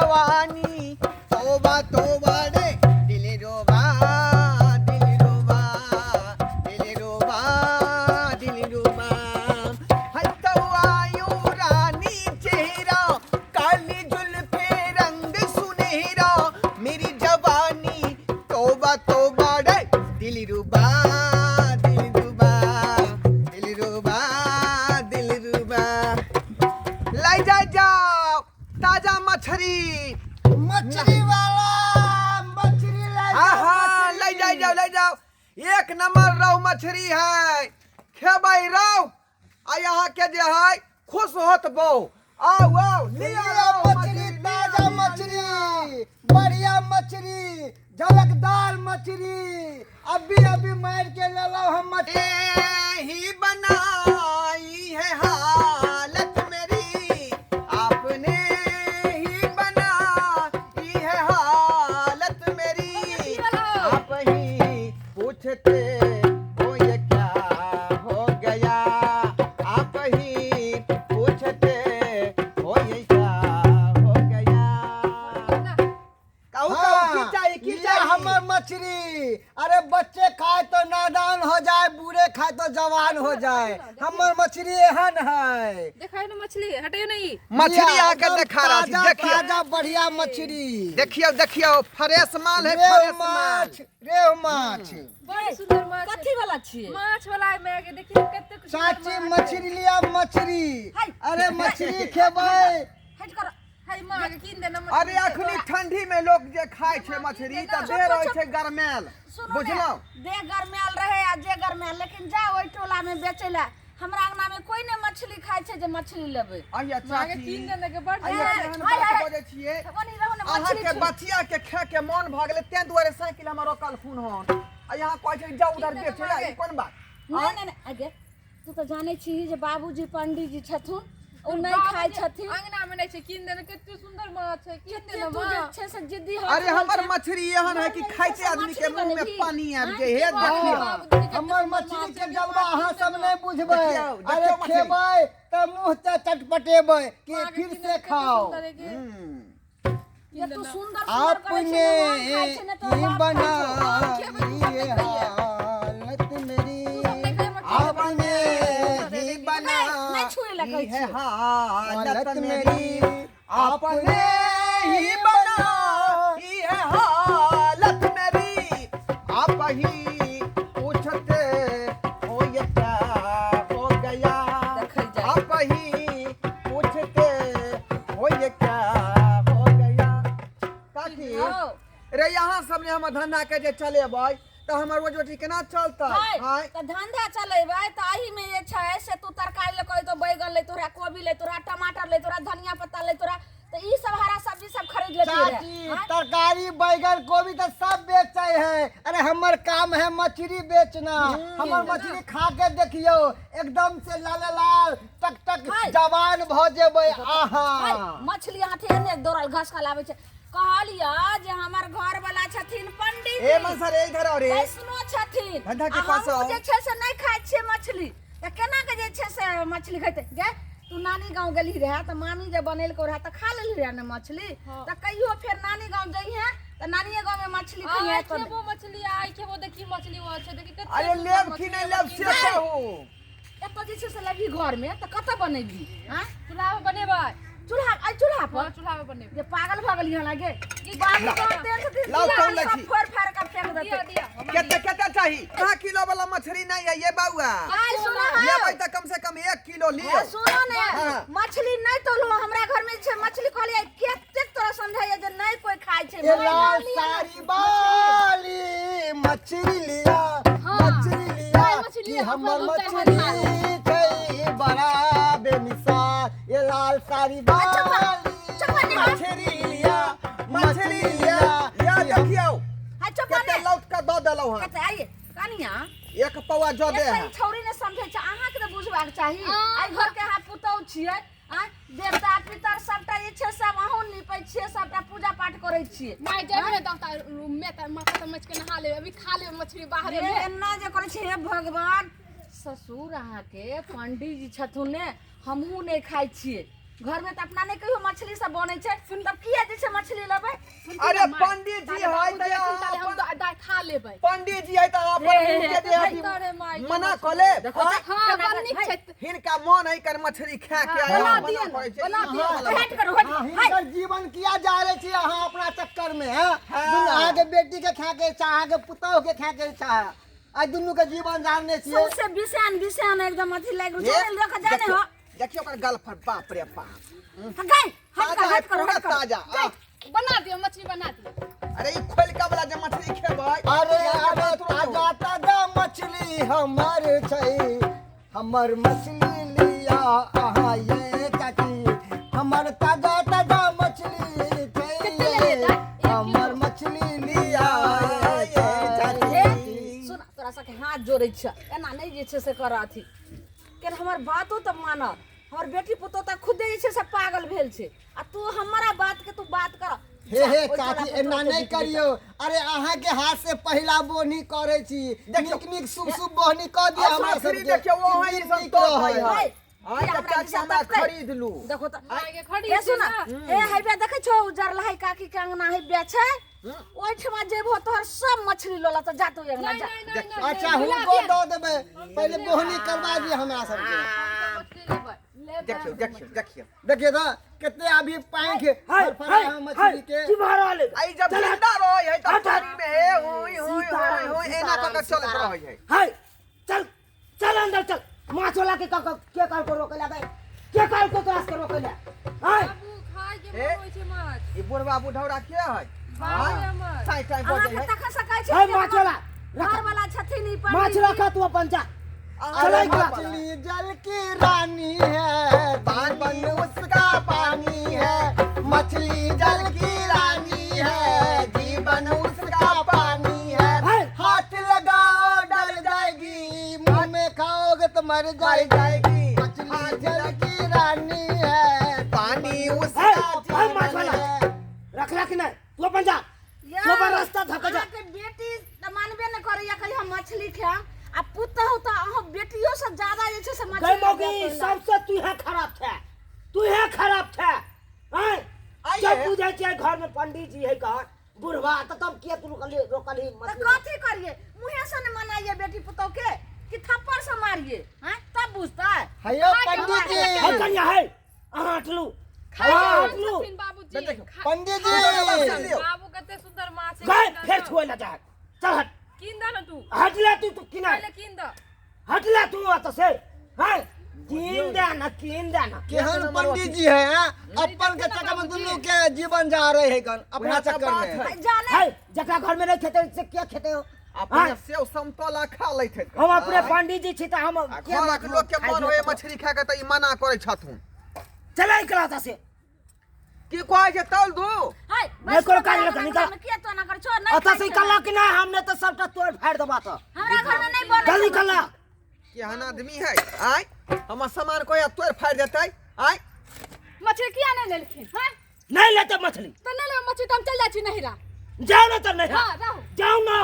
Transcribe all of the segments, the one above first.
जवानी तोबा तोबा रे दिल रोबा दिल रोबा दिल रोबा दिल रोबा हतो आयु रानी चेहरा काली जुल्फे रंग सुनहरा मेरी जवानी तोबा तोबा रे दिल रुबा दिल रुबा दिल रुबा दिल रुबा लाई जाओ ताजा मछली मछली वाला मछली हाँ लाई जाओ एक नंबर रोहू मछली है खेबाई रोहू आ यहाँ के जे है खुश होत बो आओ आओ ले आओ मछली ताजा मछली बढ़िया मछली झलकदार मछली अभी अभी मार के ले लो हम मछली ही बनाई है हालत मेरी आपने ही बनाई है हालत मेरी आप ही पूछते हो ये क्या हो गया आप ही पूछते हो ये क्या हो गया कहू की चाहिए हमर मछली अरे बच्चे खाए तो नादान हो जाए बूढ़े खाए तो जवान हो जाए हमर मछली एहन है देखा ना मछली हटे नहीं मछली आकर दिखा रहा थी देखिए ताजा बढ़िया मछली देखियो देखियो फ्रेश माल है फ्रेश माल रेहू माछ बड़ी सुंदर माछ कथी वाला छिए माछ वाला है मैं देखिए कते साची मछली लिया मछली हाय। अरे मछली खेबै हट कर हाय माँ के किन देना अरे अखनी ठंडी में लोग जे खाए छे मछली त दे रहे छे गरमेल बुझलो दे गरमेल रहे आ जे गरमेल लेकिन जा ओइ टोला में बेचेला हमरा अंगना में कोई ने मछली खाय छे जे मछली लेबे आइया माँ के चाची किन देने के बड़ आइया है। केहन हाय, बात हाय। बजे छिए बनी रहो ने अहाँ मछली के छे। बचिया के खे के मन भ गेले ते दुआरे साइकिल हमर रोकल खून हन आ यहाँ कहै छे जाऊ उधर बेचेला ई कोन बात नहीं नहीं नहीं आगे तू तो जाने छी जे बाबूजी पंडित जी छथुन ओ नहीं खाय छथिन अंगना में नहीं छे किन देने कते सुंदर माछ है किन देना तू जे माँ छे से जिद्दी हो अरे हमर मछली एहन है कि खाइते आदमी के मुंह में पानी आबि जाए हे देखियो हमर मछली के जलवा अहाँ सब नहीं बुझबै देखियौ, अरे देखियौ मछली। खेबै त मुंह से चटपटेबै कि फिर से खाओ ये तू सुंदर आपने खाय छे ने तो ही बाप बना खाय छे। ये हालत मेरी आपने ही बना नहीं छुए लगे है छे। हालत मेरी आपने ही बनाई है हालत मेरी आप ही पूछते हो ये क्या हो गया देखल जाए। आप ही पूछते हो ये क्या हो गया काकी आओ। रे यहाँ सबने हम धंधा के जे चले भाई तो हमर रोज रोटी केना चलता हाय तो धंधा चलेबै त आही में जे छै से तू तरकारी ले कोई तो बैगन ले तोरा कोबी ले तोरा टमाटर ले तोरा धनिया पत्ता ले तोरा तो ई सब हरा सब्जी सब खरीद लेती चाची तरकारी बैगन गोभी तो सब बेचे है अरे हमर काम है मछली बेचना हमर मछली खा के देखियो एकदम से लाल लाल टक टक हाय। जवान भ जेबै आहा मछली हाथे एने दौड़ल घास खलाबै छै कहलिया जे हमर घर वाला छथिन पंडित ए मनसर ए इधर और वैष्णो छथिन धंधा के आ पास हमहूँ आओ। जे छै से नहीं खाइ छियै मछली त केना के जे छै से मछली खैते जे तू नानी गांव गेली रहे त मामी जे बनेलको रहे त खा लेली रहे ना मछली त कहियो फिर नानी गांव जइहे त नानीये गांव में मछली खइहे आई त के वो मछली आई के वो देखी मछली वो अच्छे देखी कते अरे लेब कि नहीं लेब से कहू एत जे छै से लगी घर में त कत बनेबी हां चूल्हा पे बनेबा चूल्हा आई चूल्हा पर चूल्हा पे बनेबा ये पागल भगल यहाँ लागे बाबू तो तेल से लाओ कौन लगी? फोड़ फाड़ कर फेंक दिया देते दिया कितना कितना चाहिए कहाँ किलो वाला मछली नहीं है ये बाबुआ आई सुनो ले हाँ भाई तो कम से कम 1 किलो लियो ए, सुनो ने हाँ। मछली नहीं तो लो हमरा घर में छै मछली कहलिए केते तोरा समझाइए जे नहीं कोई खाय छै ये लाल साड़ी वाली मछली लिया मछली लिया हाय, मछली कि लिया, हमर अपना दूध मछली चाहे छै बड़ा बेमिसाल ये लाल साड़ी वाली मछली लिया मछली लिया या देखियो हाय चुप कितना ने लौट का दो देलो हां कते आइए कनिया एक पौवा जो दे ऐसे छौरी ने समझे छै अहाँ के बुझबाक चाही आई घर के हाथ पुतौ छियै आ देवता पितर सबटा जे छै सब अहूँ निपै छियै सबटा पूजा पाठ करै छियै नहीं जेबे ने दंता में त माथा त मछ के नहा ले अभी खा ले मछली बाहर में एना जे करै छै हे भगवान ससुर अहाँ के पंडित जी छथुन ने हमहू नहीं खाइ छियै घर में तो अपना नहीं कहियो मछली सब बने छे तब किया जे छे मछली लेबै अरे पंडित जी है हम खा लेबै पंडित जी है तो अपन मना कले हां बन्नी छै हिनका मन है कर मछली खा के बना आया दिया पड़े छै बना दिया हट करो हट हिनकर जीवन किया जा रहे छी अहाँ अपना चक्कर में हैं दुनिया के बेटी के खा के चाह के पुतौ के खा के चाह आज दुनू के जीवन जानने छियै सबसे बिसान एकदम अथी लाग रहो लेके जाने हो देखियो ओकर गल पर बाप रे बाप गई हट करो ताजा बना दियो मछली बना दियो अरे ई खोल का वाला जे मछली खेबै अरे अरे ताजा ताजा मछली हमर छै हमर मछली लिया अहाँ ये चाची हमर ताजा ताजा मछली छै हमर मछली लिया ये चाची सुन तोरा सबके हाथ जोड़ै छ एना नहीं जे छै से कर अथी के हमर बातो त मान हमर बेटी पुतो त खुदे जे छै से पागल भेल छै आ तू हमरा बात के तू बात कर हे चाची एना नहीं करियो अरे अहाँ के हाथ से पहला बोहनी करे छी नीक नीक शुभ शुभ बोहनी क दिया हमरा सब देखियो वो है ई सब तो है आइ त चाची हमरा खरीद लू देखो त आगे खड़ी ए सुन ए हैबे देखे छौ उजर लहाई काकी के अंगना है बेचे ओइ ठमा जेबो तोहर सब मछली लोला त जातो अंगना जा अच्छा हुनको दो देबे पहले बोहनी करवा दिए हमरा सब के देखियो देखियो देखियो देखिए तो कितने अभी पैंख फरफरा है मछली के आई जब जिंदा रहे है त पानी में है होई होई होई होई एना क चलत रहे है हाय चल चल अंदर चल माछ वाला के कर को रोक ले के कर को त्रास कर रोक ले हाय बाबू खाए के मन होय छै माछ ई बुढ़वा बुढ़ौरा के है भाई हमर साई टाइम अहाँ बजे के है तख सकै छै हाय माछ वाला घर वाला छथिन ई माछ रखा तू अपन जा अरे मछली जल की रानी है जीवन उसका पानी है मछली जल की रानी है जीवन उसका पानी है हाथ लगाओ डर जाएगी मुंह में खाओगे तो मर जाएगी मछली जल की रानी है पानी उसका हाय माछ जीवन वाला है रख रख नहीं तू अपन जा तू अपन रास्ता धक जा के बेटी त मानबे न करैया कहि हम मछली खाम आ पुतहु त अहाँ बेटियो से ज्यादा जे छै से गई मछली मोगी सबसे तू है खराब थे हाय जब तू जाय छै घर में पंडित जी है का बुढ़वा त तब के तू रोकली त मछली कथी करिए मुहे से न मनाइए बेटी पुतहु के कि थप्पड़ से मारिए हैं तब बुझता है हेयो पंडित है जी कन्या है हटलू हटलू बाबूजी पंडित जी बाबू कते सुंदर माछ गए फिर छुए ना जा चल हट किन द न तू हटले तू किना पहले किन द हटले तू अत से हाय कीन दे ना केहन पंडित जी है अपन के चक्कर में दुनू के जीवन जा रहे है कन अपना चक्कर में जाने हाय जकरा घर में नहीं खेते से क्या खेते हो अपने सेव समतोला खा लैत है हम अपने पंडित जी छी त हम घर के लोग के मन होए मछली खा के त ई मना करे छथुन चलै क्लास से की कहै छै तौल दू हाय नहीं करो काज लगा निकाल के तो ना कर छोड़ नहीं अत से कल्ला कि नहीं हमने तो सबटा तोड़ फाड़ दबा तो हमरा घर में नहीं बने जल्दी कल्ला केहन आदमी है आय हमर सामान कोई तोड़ फाड़ देतै आय मछली किया नहीं लेलखिन हैं नहीं लेते मछली त ले ले मछली त हम चल जाइ छी नहिरा जाओ ना तो नहीं हां रहू जाओ ना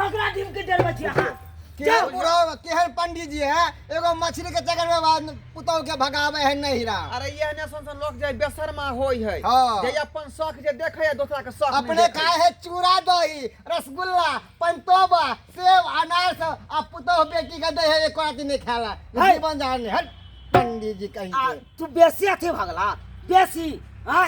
ककरा दिन के डर बचिया हां केहन पंडित जी है एगो मछली के चक्कर में बाद पुतौ के भगावे है नहीं रा अरे ये ने सन लोग जे बेशर्मा होई है हाँ। जे अपन शौक जे देखे है दूसरा के शौक अपने खाए है चूड़ा दही रसगुल्ला पंतोबा सेव अनारस आ पुतौ बेटी के दे है एक आदमी नहीं खाला जीवन जाने हट पंडित जी कहीं के तू बेसी अथी भगला बेसी हां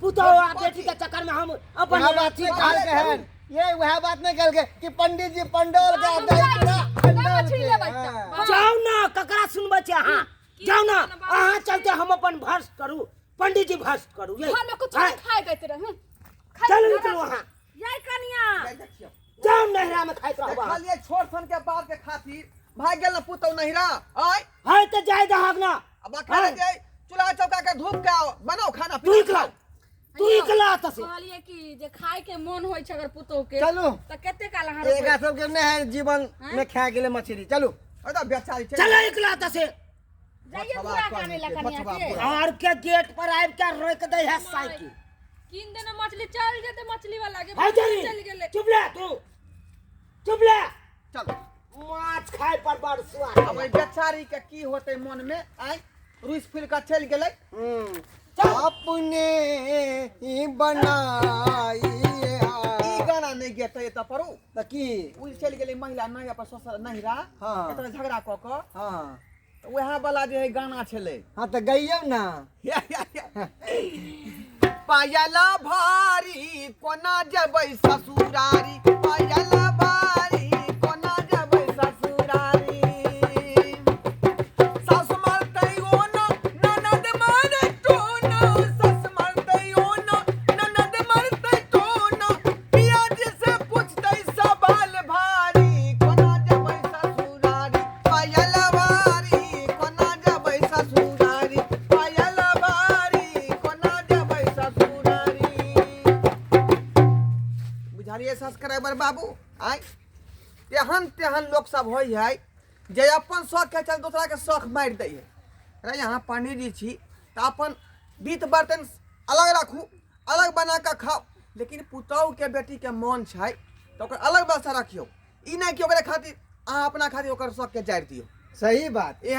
पुतो आ बेटी के चक्कर में हम अपन वह बात नहीं कहल के है ये वह बात नहीं कहल के कि पंडित जी पंडोल का दही चूड़ा मछली लेबै त जाओ ना ककरा सुनबे छै हां जाओ ना अहाँ चलते हम अपन भर्ष करू पंडित जी भर्ष करू ये हम कुछ नहीं खाए गए रहे चल निकलो वहां जय कन्या जाओ नहरा में खाइत रहबा खाली छोड़ सन के बात के खातिर भाग गेल न पुतौ नहिरा आय है त जाय दहग ना अब खा जे चूल्हा चौका के धूप के बनाओ खाना तू इकला त से कहलिए कि जे खाए के मन होय छै अगर पुतौ के चलू त केते काल अहाँ एका सब के नहीं है जीवन में खाए के लिए मछली चलू अरे बेचारी चल इकला त से जाइए पूरा खाने ला कन्या के और के गेट पर आब के रोक दे है साइकिल किन देना मछली चल जेते मछली वाला के भाई चल गेले चुप ले तू चुप ले चल माछ खाए पर बड़ स्वाद अब बेचारी के की होते मन में आय रुइस फुल का चल गेलै अपने ही बनाई ई गाना नहीं गेते एत परू त की उल चल गेलै महिला नहीं अपन ससुर नहिरा हाँ। एत झगड़ा क क हाँ वह वाला जे है गाना छलै हाँ तो गइयो ना पायला भारी कोना जबै ससुरारी पायला भारी कोना जबै ससुरारी सास मारतै ओनो ननद मारै टोनो सास मारतै ओनो ननद मारतै टोनो पिया जी से पूछतै सवाल भारी कोना जबै ससुरारी पायला भारी कोना जबै ससुरारी पायला भारी कोना जबै ससुरारी बुझारिए सब्सक्राइबर बाबू आय तेहन लोग सब होई है जे अपन शौक के चल दूसरा के शौक मार दै है अरे यहाँ पंडित जी छी तो अपन बीत बर्तन अलग रखू अलग बना के खाओ लेकिन पुतौह के बेटी के मन छै तो ओकर अलग व्यवस्था रखियो ई नहीं कि ओकरे खातिर अहाँ अपना खातिर ओकर शौक के जारि दियो सही बात